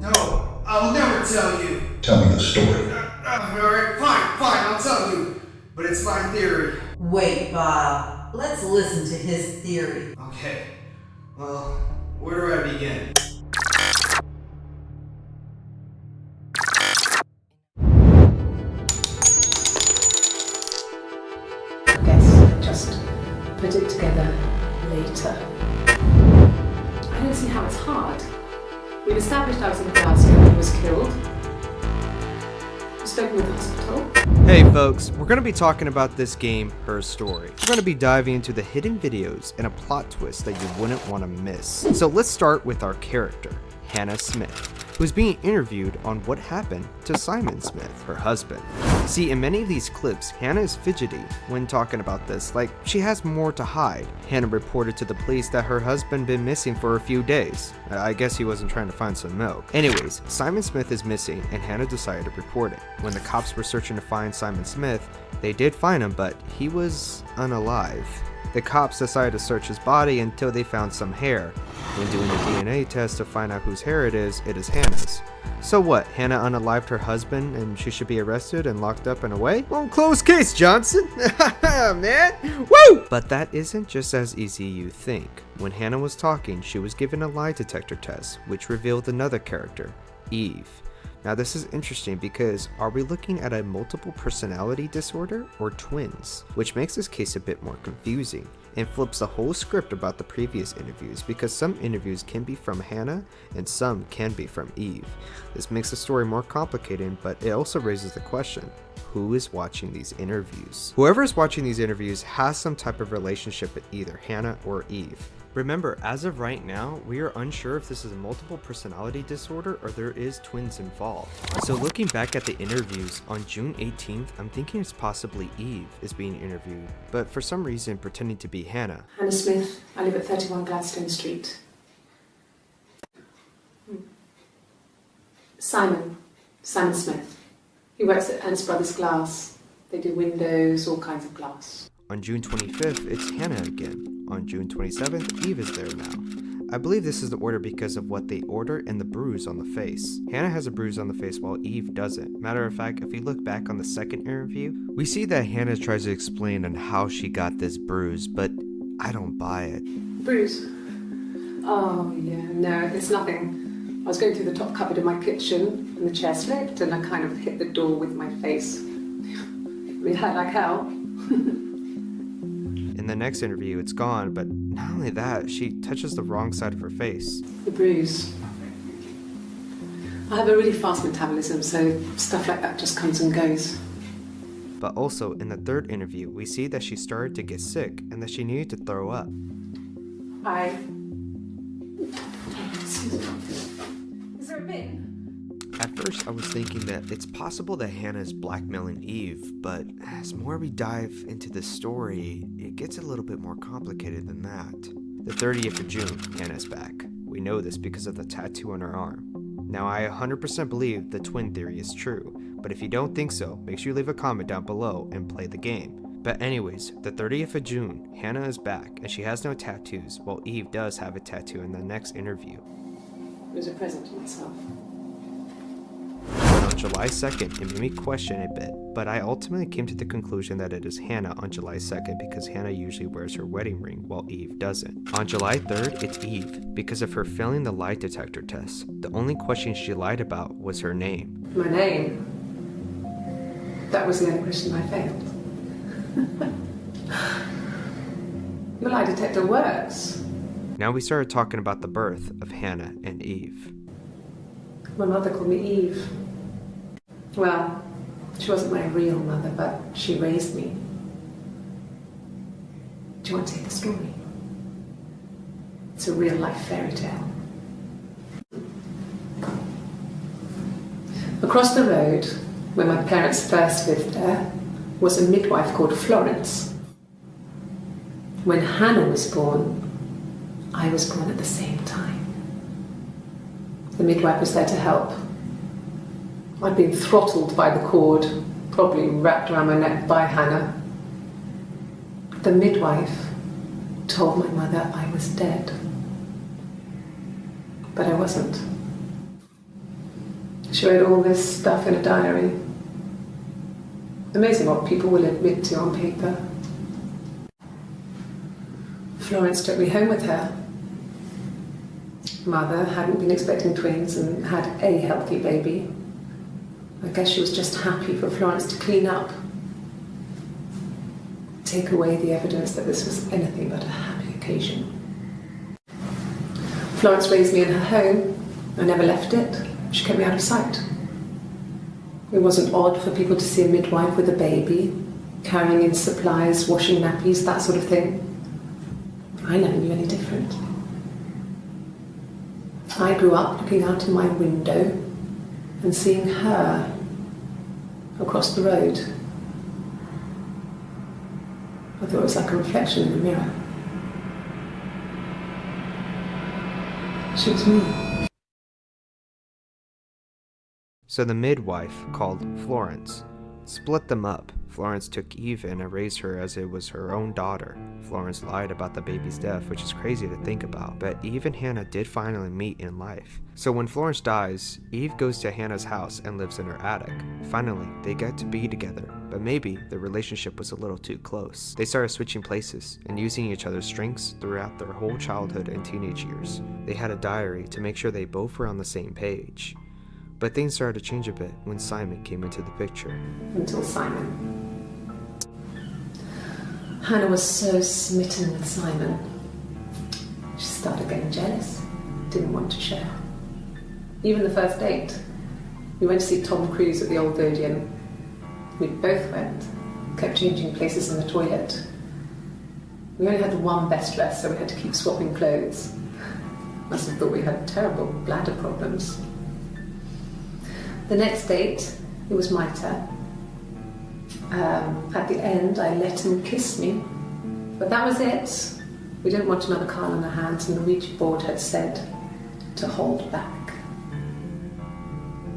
No, I'll never tell you. Tell me the story. Alright, fine, I'll tell you. But it's my theory. Wait, Bob. Let's listen to his theory. Okay, well, where do I begin? I guess I just put it together later. I don't see how it's hard. We've established I was in Glasgow and he was killed. We've spoken with the hospital. Hey folks, we're going to be talking about this game, Her Story. We're going to be diving into the hidden videos and a plot twist that you wouldn't want to miss. So let's start with our character, Hannah Smith, who's being interviewed on what happened to Simon Smith, her husband. See, in many of these clips, Hannah is fidgety when talking about this, like she has more to hide. Hannah reported to the police that her husband been missing for a few days. I guess he wasn't trying to find some milk. Anyways, Simon Smith is missing and Hannah decided to report it. When the cops were searching to find Simon Smith, they did find him, but he was unalive. The cops decided to search his body until they found some hair. When doing a DNA test to find out whose hair it is Hannah's. So what, Hannah unalived her husband and she should be arrested and locked up and away? Well, closed case, Johnson. Man, woo! But that isn't just as easy you think. When Hannah was talking, she was given a lie detector test, which revealed another character, Eve. Now this is interesting because are we looking at a multiple personality disorder or twins? Which makes this case a bit more confusing and flips the whole script about the previous interviews because some interviews can be from Hannah and some can be from Eve. This makes the story more complicated, but it also raises the question, who is watching these interviews? Whoever is watching these interviews has some type of relationship with either Hannah or Eve. Remember, as of right now, we are unsure if this is a multiple personality disorder or there is twins involved. So looking back at the interviews, on June 18th, I'm thinking it's possibly Eve is being interviewed, but for some reason pretending to be Hannah. Hannah Smith, I live at 31 Gladstone Street. Simon Smith. He works at Ernst Brothers Glass. They do windows, all kinds of glass. On June 25th, it's Hannah again. On June 27th, Eve is there now. I believe this is the order because of what they order and the bruise on the face. Hannah has a bruise on the face while Eve doesn't. Matter of fact, if we look back on the second interview, we see that Hannah tries to explain on how she got this bruise, but I don't buy it. Bruise? Oh yeah, no, it's nothing. I was going through the top cupboard in my kitchen and the chair slipped and I kind of hit the door with my face. It hurt like hell. In the next interview, it's gone, but not only that, she touches the wrong side of her face. The bruise. I have a really fast metabolism, so stuff like that just comes and goes. But also, in the third interview, we see that she started to get sick and that she needed to throw up. Is there a bin? At first, I was thinking that it's possible that Hannah is blackmailing Eve, but as more we dive into the story, it gets a little bit more complicated than that. The 30th of June, Hannah's back. We know this because of the tattoo on her arm. Now, I 100% believe the twin theory is true, but if you don't think so, make sure you leave a comment down below and play the game. But anyways, the 30th of June, Hannah is back, and she has no tattoos, while Eve does have a tattoo in the next interview. It was a present to myself. But on July 2nd, it made me question a bit, but I ultimately came to the conclusion that it is Hannah on July 2nd because Hannah usually wears her wedding ring while Eve doesn't. On July 3rd, it's Eve because of her failing the lie detector test. The only question she lied about was her name. My name? That was the only question I failed. Your lie detector works. Now we started talking about the birth of Hannah and Eve. My mother called me Eve. Well, she wasn't my real mother, but she raised me. Do you want to hear the story? It's a real-life fairy tale. Across the road, where my parents first lived there, was a midwife called Florence. When Hannah was born, I was born at the same time. The midwife was there to help. I'd been throttled by the cord, probably wrapped around my neck by Hannah. The midwife told my mother I was dead. But I wasn't. She wrote all this stuff in a diary. Amazing what people will admit to on paper. Florence took me home with her. Mother hadn't been expecting twins and had a healthy baby. I guess she was just happy for Florence to clean up. Take away the evidence that this was anything but a happy occasion. Florence raised me in her home. I never left it. She kept me out of sight. It wasn't odd for people to see a midwife with a baby, carrying in supplies, washing nappies, that sort of thing. I never knew any different. I grew up looking out in my window and seeing her across the road. I thought it was like a reflection in the mirror. She was me. So the midwife, called Florence, split them up. Florence took Eve in and raised her as it was her own daughter. Florence lied about the baby's death, which is crazy to think about, but Eve and Hannah did finally meet in life. So when Florence dies, Eve goes to Hannah's house and lives in her attic. Finally, they get to be together, but maybe their relationship was a little too close. They started switching places and using each other's strengths throughout their whole childhood and teenage years. They had a diary to make sure they both were on the same page. But things started to change a bit when Simon came into the picture. Until Simon. Hannah was so smitten with Simon. She started getting jealous, didn't want to share. Even the first date. We went to see Tom Cruise at the Old Odeon. We both went, kept changing places in the toilet. We only had the one best dress, so we had to keep swapping clothes. Must have thought we had terrible bladder problems. The next date, it was my turn. At the end, I let him kiss me, but that was it. We didn't want another card on our hands, and the Ouija board had said to hold back.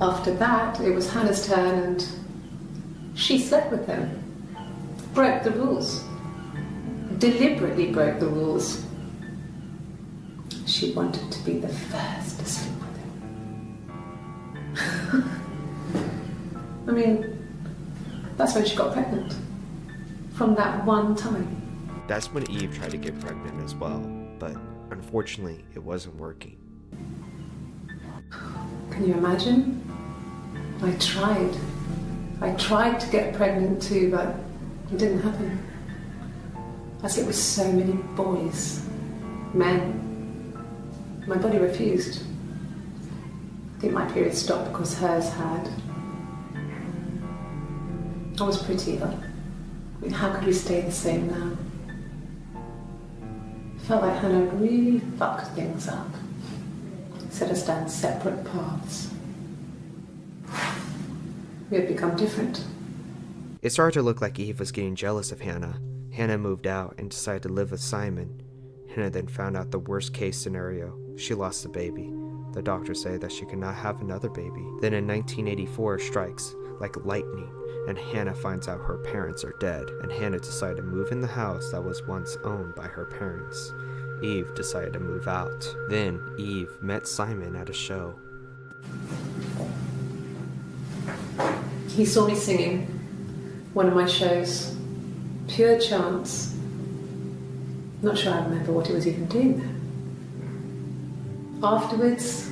After that, it was Hannah's turn, and she slept with him. Broke the rules. Deliberately broke the rules. She wanted to be the first to sleep with him. I mean, that's when she got pregnant. From that one time. That's when Eve tried to get pregnant as well, but unfortunately it wasn't working. Can you imagine? I tried to get pregnant too, but it didn't happen. As it was so many boys, men. My body refused. I think my period stopped because hers had. I was pretty ill. I mean, how could we stay the same now? I felt like Hannah really fucked things up. Set us down separate paths. We had become different. It started to look like Eve was getting jealous of Hannah. Hannah moved out and decided to live with Simon. Hannah then found out the worst case scenario. She lost the baby. The doctors say that she could not have another baby. Then in 1984 strikes like lightning, and Hannah finds out her parents are dead, and Hannah decided to move in the house that was once owned by her parents. Eve decided to move out. Then Eve met Simon at a show. He saw me singing one of my shows. Pure chance. Not sure I remember what he was even doing there. Afterwards,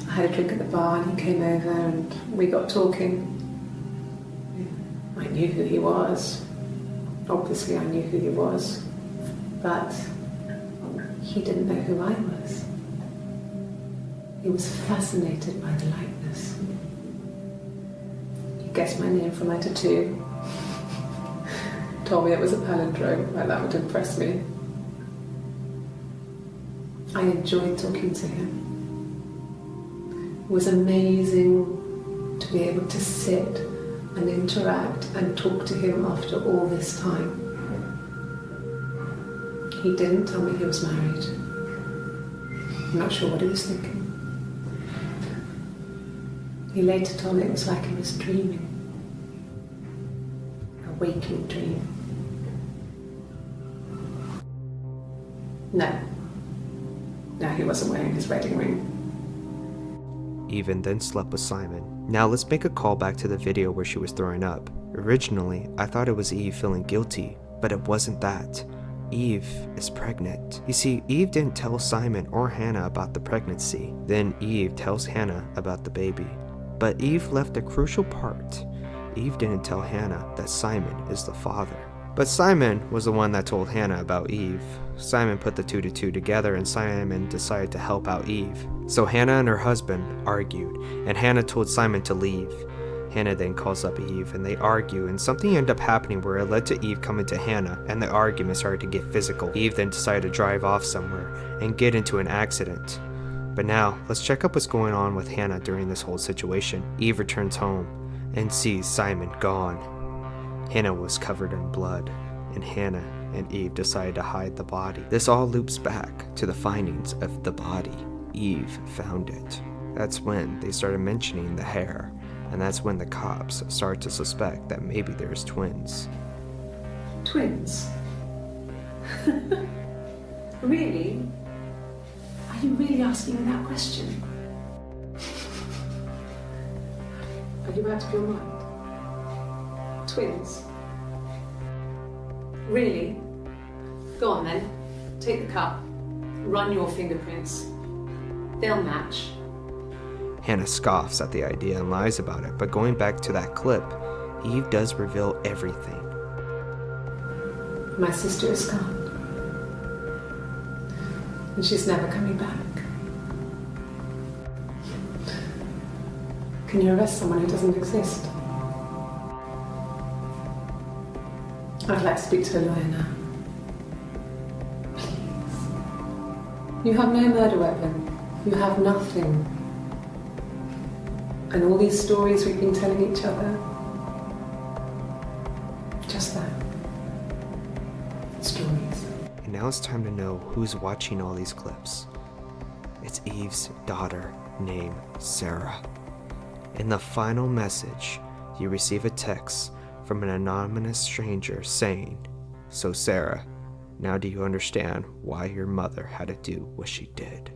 I had a drink at the bar and he came over and we got talking. I knew who he was. Obviously I knew who he was. But he didn't know who I was. He was fascinated by the likeness. He guessed my name from letter 2. Told me it was a palindrome, like that would impress me. I enjoyed talking to him. It was amazing to be able to sit and interact and talk to him after all this time. He didn't tell me he was married. I'm not sure what he was thinking. He later told me it was like he was dreaming. A waking dream. No, he wasn't wearing his wedding ring. Eve then slept with Simon Now let's make a call back to the video where she was throwing up. Originally, I thought it was Eve feeling guilty, but it wasn't that. Eve is pregnant. You see, Eve didn't tell Simon or Hannah about the pregnancy. Then Eve tells Hannah about the baby. But Eve left a crucial part. Eve didn't tell Hannah that Simon is the father. But Simon was the one that told Hannah about Eve. Simon put the two to two together and Simon decided to help out Eve. So Hannah and her husband argued, and Hannah told Simon to leave. Hannah then calls up Eve and they argue, and something ended up happening where it led to Eve coming to Hannah and the argument started to get physical. Eve then decided to drive off somewhere and get into an accident. But now, let's check up what's going on with Hannah during this whole situation. Eve returns home and sees Simon gone. Hannah was covered in blood, and Hannah and Eve decided to hide the body. This all loops back to the findings of the body. Eve found it. That's when they started mentioning the hair, and that's when the cops started to suspect that maybe there's twins. Twins? Really? Are you really asking me that question? Are you out of your mind? Twins? Really? Go on then. Take the cup. Run your fingerprints. They'll match. Hannah scoffs at the idea and lies about it, but going back to that clip, Eve does reveal everything. My sister is gone. And she's never coming back. Can you arrest someone who doesn't exist? I'd like to speak to a lawyer now. Please. You have no murder weapon. You have nothing. And all these stories we've been telling each other. Just that. Stories. And now it's time to know who's watching all these clips. It's Eve's daughter named Sarah. In the final message, you receive a text from an anonymous stranger saying, "So Sarah, now do you understand why your mother had to do what she did?"